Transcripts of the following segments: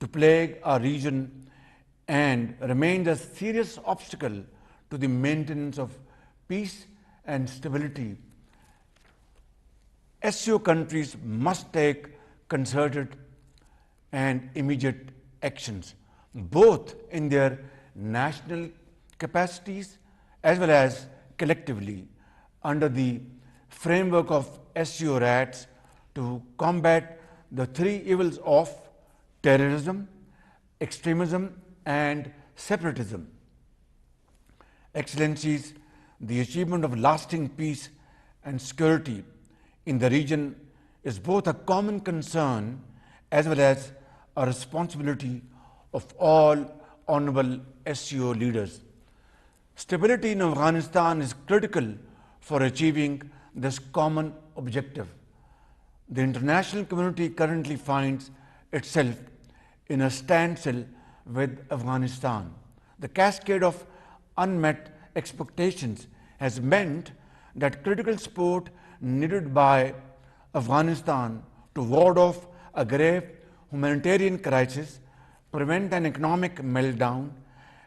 to plague our region and remains a serious obstacle to the maintenance of peace and stability. SCO countries must take concerted and immediate actions, both in their national capacities as well as collectively under the framework of SCO RATs to combat the three evils of terrorism, extremism, and separatism. Excellencies, the achievement of lasting peace and security in the region is both a common concern as well as a responsibility of all honorable SCO leaders. Stability in Afghanistan is critical for achieving this common objective. The international community currently finds itself in a standstill with Afghanistan. The cascade of unmet expectations has meant that critical support needed by Afghanistan to ward off a grave humanitarian crisis, prevent an economic meltdown,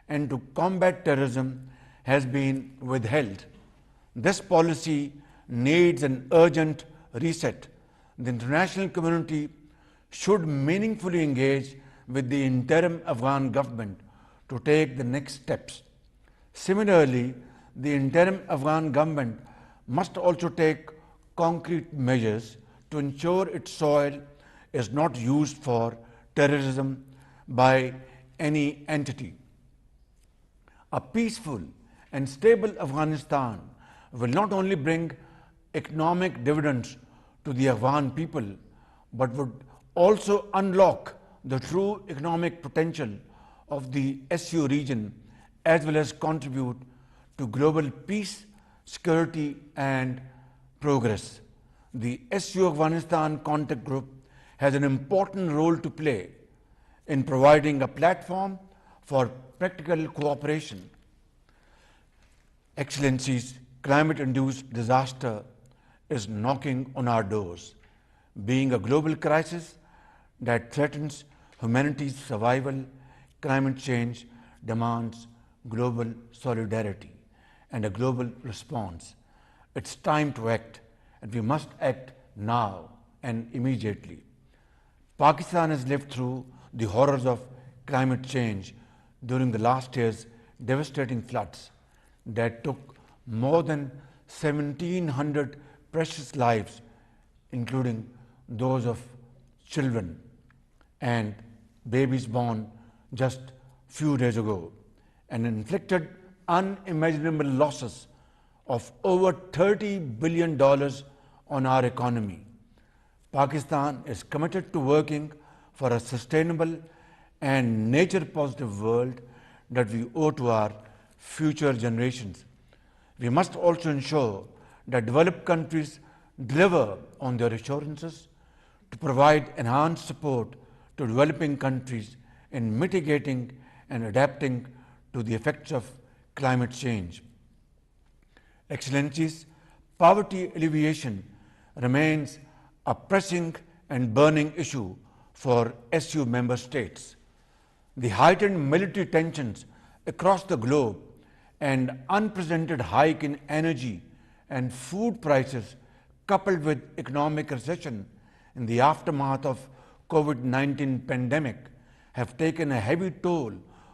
and to combat terrorism has been withheld. This policy needs an urgent reset. The international community should meaningfully engage with the interim Afghan government to take the next steps. Similarly, the interim Afghan government must also take concrete measures to ensure its soil is not used for terrorism by any entity. A peaceful and stable Afghanistan will not only bring economic dividends to the Afghan people, but would also unlock the true economic potential of the SCO region as well as contribute to global peace, security, and progress. The SCO Afghanistan Contact Group has an important role to play in providing a platform for practical cooperation. Excellencies, climate-induced disaster is knocking on our doors. Being a global crisis that threatens humanity's survival, climate change demands global solidarity and a global response. It's time to act, and we must act now and immediately. Pakistan has lived through the horrors of climate change during the last year's devastating floods that took more than 1,700 precious lives, including those of children and babies born just few days ago, and inflicted unimaginable losses of over $30 billion on our economy. Pakistan is committed to working for a sustainable and nature-positive world that we owe to our future generations. We must also ensure that developed countries deliver on their assurances to provide enhanced support to developing countries in mitigating and adapting to the effects of climate change. Excellencies, poverty alleviation remains a pressing and burning issue for SCO member states. The heightened military tensions across the globe and unprecedented hike in energy and food prices, coupled with economic recession in the aftermath of COVID-19 pandemic, have taken a heavy toll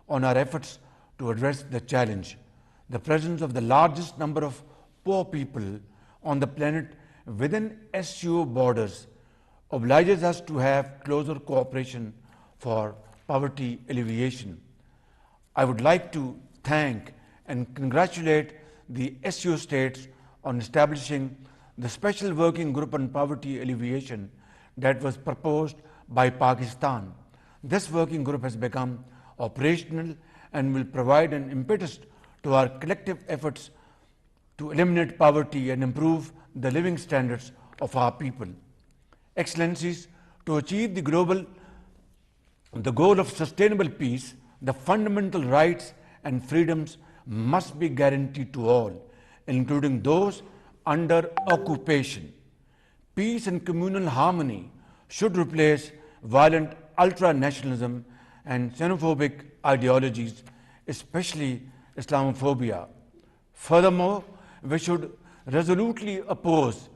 on our efforts to address the challenge. The presence of the largest number of poor people on the planet within SCO borders obliges us to have closer cooperation for poverty alleviation. I would like to thank and congratulate the SCO states on establishing the Special Working Group on Poverty Alleviation that was proposed by Pakistan. This working group has become operational and will provide an impetus to our collective efforts to eliminate poverty and improve the living standards of our people. Excellencies, to achieve the goal of sustainable peace, the fundamental rights and freedoms must be guaranteed to all, including those under occupation. Peace and communal harmony should replace violent ultra-nationalism and xenophobic ideologies, especially Islamophobia. Furthermore, we should resolutely oppose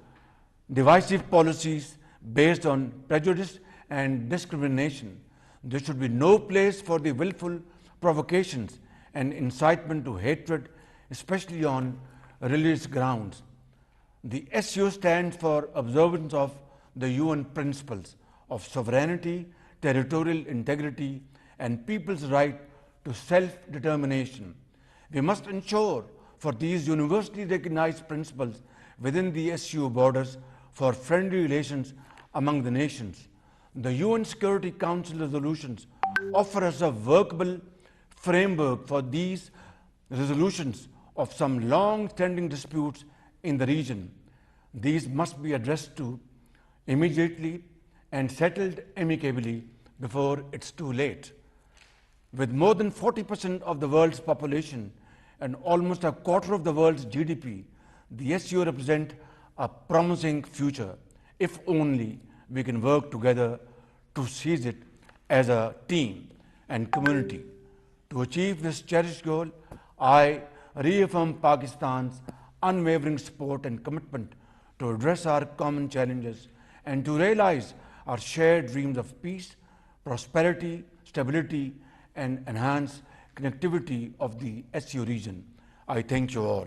divisive policies based on prejudice and discrimination. There should be no place for the willful provocations and incitement to hatred, especially on religious grounds. The SCO stands for observance of the UN principles of sovereignty, territorial integrity, and people's right to self-determination. We must ensure for these universally recognized principles within the SCO borders for friendly relations among the nations. The UN Security Council resolutions offer us a workable framework for these resolutions of some long-standing disputes in the region. These must be addressed to immediately and settled amicably before it's too late. With more than 40% of the world's population and almost a quarter of the world's GDP, the SCO represents a promising future, if only we can work together to seize it as a team and community. To achieve this cherished goal, I reaffirm Pakistan's unwavering support and commitment to address our common challenges and to realize our shared dreams of peace, prosperity, stability, and enhanced connectivity of the SCO region. I thank you all.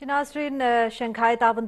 नाज़रीन, Shanghai ताउन तंज़ीम